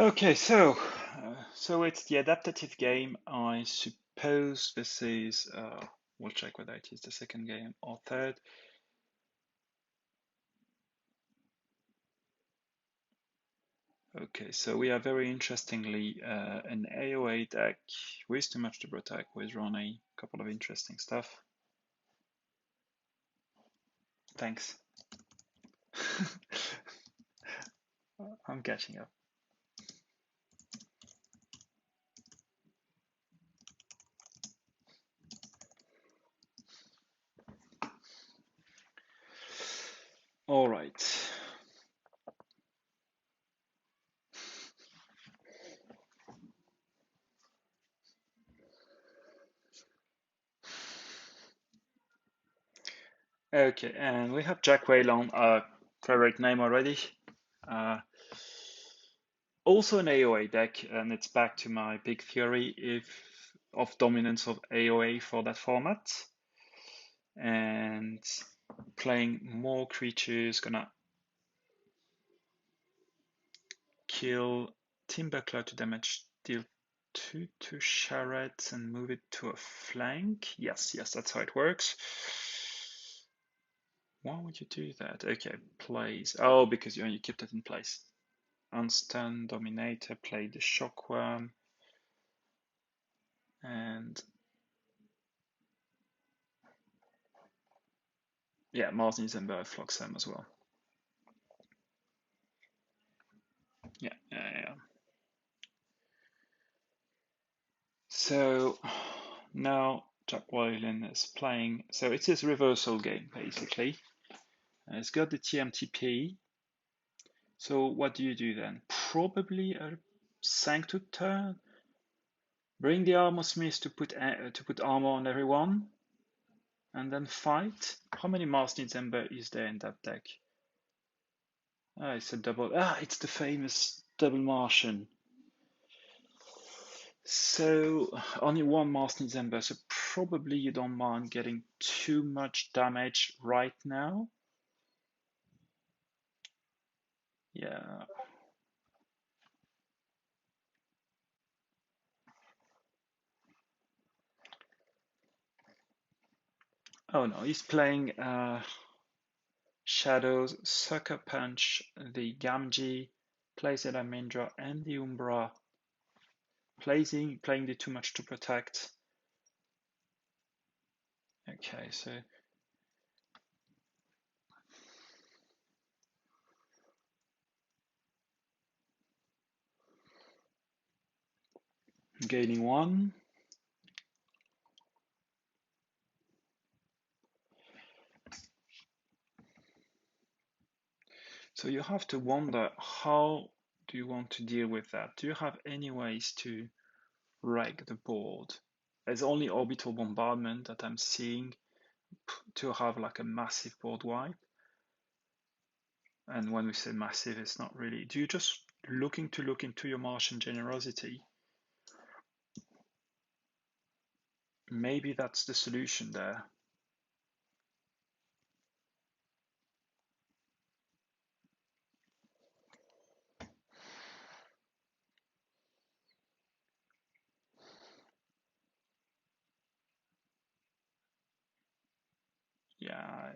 Okay, so it's the adaptative game. I suppose this is, we'll check whether it is the second game or third. Okay, so we are very interestingly an AOA deck with too much to protect with running a couple of interesting stuff. Thanks. I'm catching up. All right. Okay, and we have Jack Whalon, a favorite name already. Also an AOA deck, and it's back to my big theory of dominance of AOA for that format. And playing more creatures, gonna kill Timberclaw to damage, deal 2 to Charette and move it to a flank. Yes, that's how it works. Why would you do that? Okay, plays. Oh, because you kept it in place. Unstun, Dominator, play the Shockworm. And yeah, Mars needs Ember Floxem as well. Yeah. So now Jack Whalon is playing. So it's his reversal game basically. It's got the TMTP. So what do you do then? Probably a Sanctuary turn. Bring the Armor Smith to put armor on everyone, and then fight. How many Mars needs Ember is there in that deck? It's a double. It's the famous double Martian. So only one Mars needs Ember, so probably you don't mind getting too much damage right now. Yeah. Oh no, he's playing Shadows, Sucker Punch, the Gamgee, plays the Lamindra and the Umbra, playing the too much to protect. Okay, so gaining 1. So you have to wonder, how do you want to deal with that? Do you have any ways to wreck the board? There's only orbital bombardment that I'm seeing to have like a massive board wipe. And when we say massive, it's not really. Do you just look into your Martian generosity? Maybe that's the solution there. Yeah.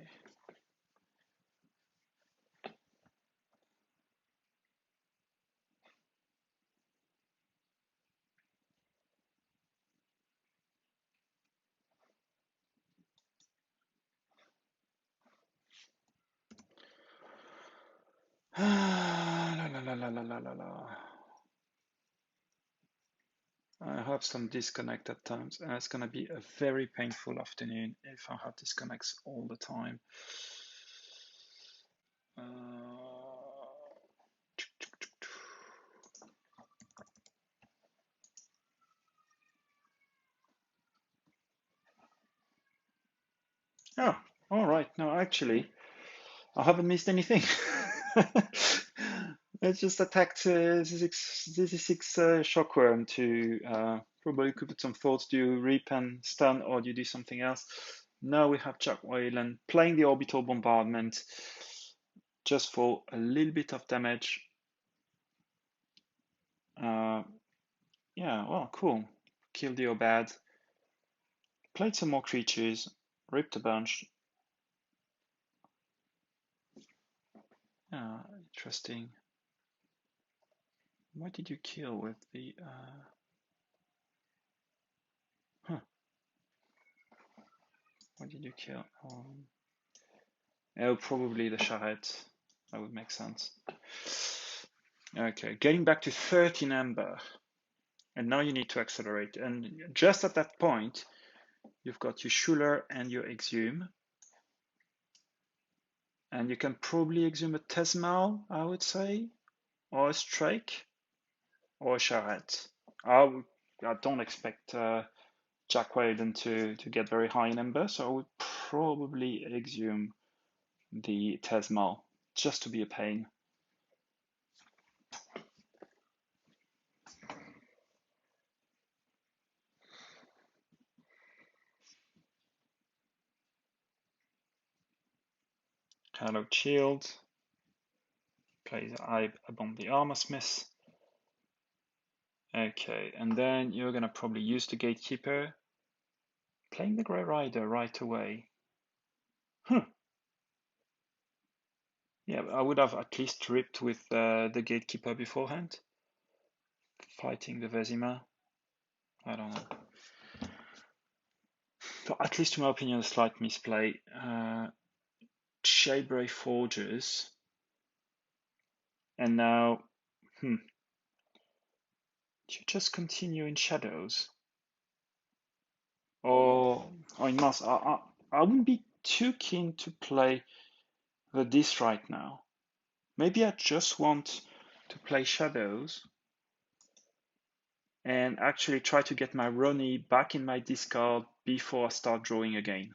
I have some disconnect at times, and it's gonna be a very painful afternoon if I have disconnects all the time. Oh, all right. No, actually, I haven't missed anything. I just attacked Z6 Shockworm to probably could put some thoughts. Do you reap and stun, or do you do something else? Now we have Jack Whalon playing the orbital bombardment just for a little bit of damage. Yeah, well, cool. Killed the Obad, played some more creatures, ripped a bunch. Interesting. What did you kill with the... Huh. What did you kill? Oh, probably the charrette. That would make sense. Okay, getting back to 13 amber. And now you need to accelerate. And just at that point, you've got your Schuler and your Exhume. And you can probably Exhume a Tesmal, I would say, or a Strike, or a Charrette. I don't expect Jack Wayden to get very high in Ember, so I would probably Exhume the Tesmal, just to be a pain. Hello, Shield. Plays Eye upon the Armor Smith. Okay, and then you're gonna probably use the Gatekeeper. Playing the Grey Rider right away. Yeah, I would have at least ripped with the Gatekeeper beforehand. Fighting the Vezima. I don't know. So at least, in my opinion, a slight misplay. Jaybray Forges. And now, you just continue in Shadows. Or in Mass. I wouldn't be too keen to play the Dis right now. Maybe I just want to play Shadows and actually try to get my Ronnie back in my discard before I start drawing again.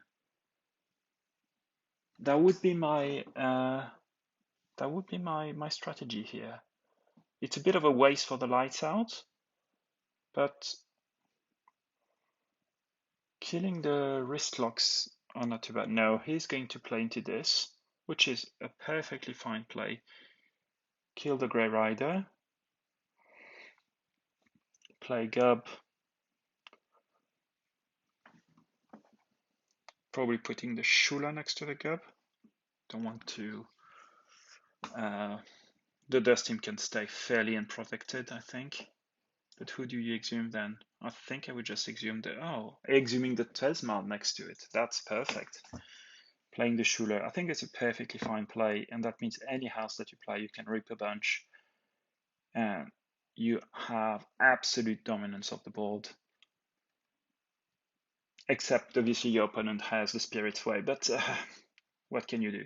That would be my my strategy here. It's a bit of a waste for the lights out, but killing the wrist locks are not too bad. No, he's going to play into this, which is a perfectly fine play. Kill the Grey Rider. Play Gub. Probably putting the Shula next to the Gub. Don't want to... the Dust Team can stay fairly unprotected, I think. But who do you exhume then? I think I would just exhume the... Oh, exhuming the Tesmal next to it. That's perfect. Playing the Schuler. I think it's a perfectly fine play, and that means any house that you play, you can rip a bunch, and you have absolute dominance of the board. Except, obviously, your opponent has the Spirit's Way, but what can you do?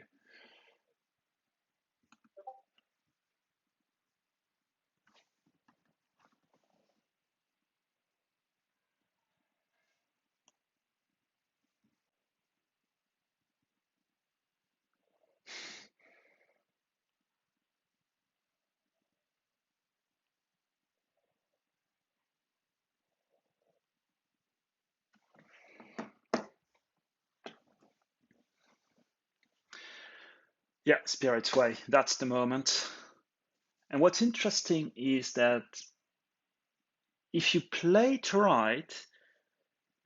Yeah, Spirit's Way, that's the moment. And what's interesting is that if you play it right,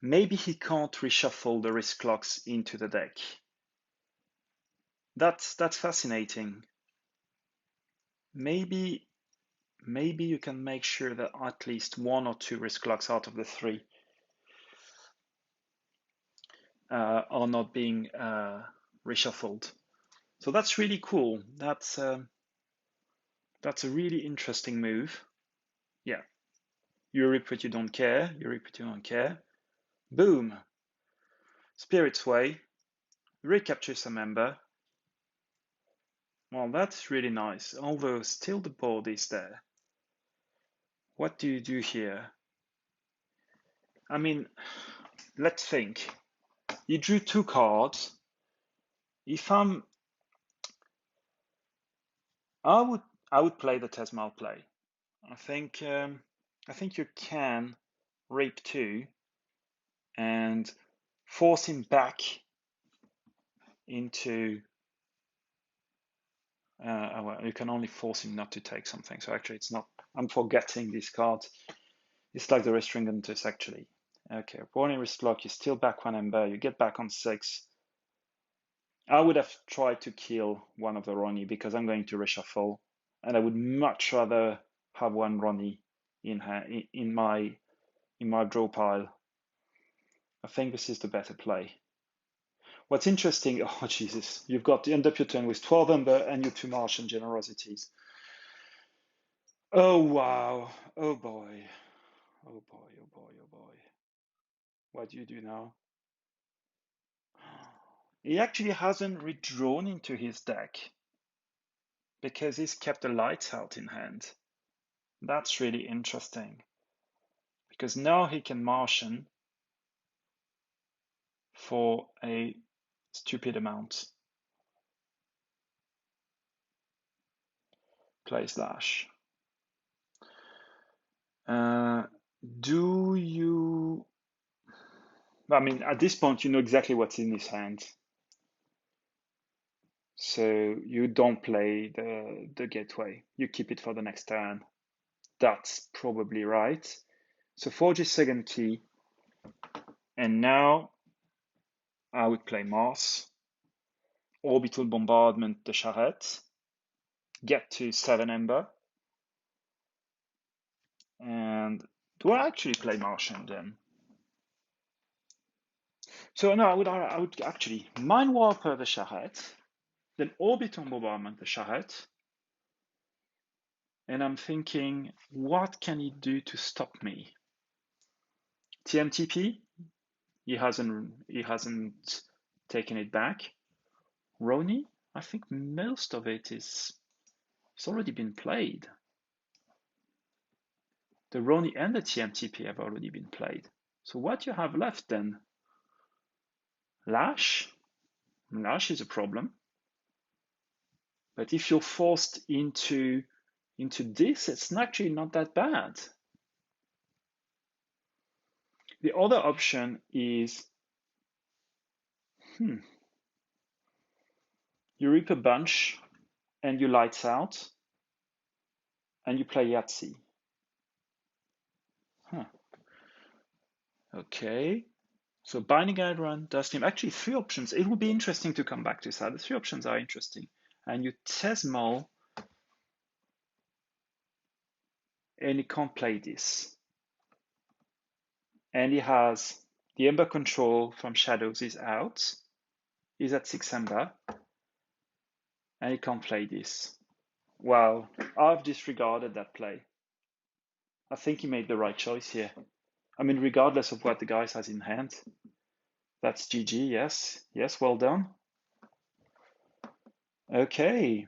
maybe he can't reshuffle the wrist clocks into the deck. That's fascinating. Maybe you can make sure that at least one or two wrist clocks out of the three are not being reshuffled. So that's really cool. That's a really interesting move. Yeah, you rip what you don't care. You rip what you don't care. Boom. Spirit's Way. Recapture some member. Well, that's really nice. Although still the board is there. What do you do here? I mean, let's think. You drew two cards. If I would play the Tesmal play. I think you can rape two and force him back into Well, you can only force him not to take something. So actually, it's not. I'm forgetting this card. It's like the Restringentus, actually. Okay, Warning Risk Lock, you're still back 1 Ember. You get back on 6. I would have tried to kill one of the Ronnie because I'm going to reshuffle, and I would much rather have one Ronnie in my draw pile. I think this is the better play. What's interesting, oh Jesus, you've got to end up your turn with 12 Ember and your 2 Martian Generosities. Oh wow, oh boy, oh boy, oh boy, oh boy. What do you do now? He actually hasn't redrawn into his deck because he's kept the lights out in hand. That's really interesting because now he can Martian for a stupid amount. Play Slash. Do you... I mean, at this point, you know exactly what's in his hand. So you don't play the gateway. You keep it for the next turn. That's probably right. So Forge is second key. And now I would play Mars. Orbital Bombardment the Charrette. Get to 7 Ember. And do I actually play Martian then? So no, I would actually Mind Warper the Charrette, then Orbital Bombardment the Charrette. And I'm thinking, what can he do to stop me? TMTP? He hasn't taken it back. Roni? I think most of it's already been played. The Roni and the TMTP have already been played. So what you have left then? Lash? Lash is a problem. But if you're forced into this, it's actually not that bad. The other option is, you rip a bunch and you lights out and you play Yahtzee. Okay. So Binding Guide Run, Dust Him. Actually, 3 options. It would be interesting to come back to that. The 3 options are interesting. And you Tesmol, and he can't play this. And he has the Ember Control from Shadows is out. He's at 6 Ember. And he can't play this. Wow, I've disregarded that play. I think he made the right choice here. I mean, regardless of what the guy has in hand. That's GG, yes. Yes, well done. Okay.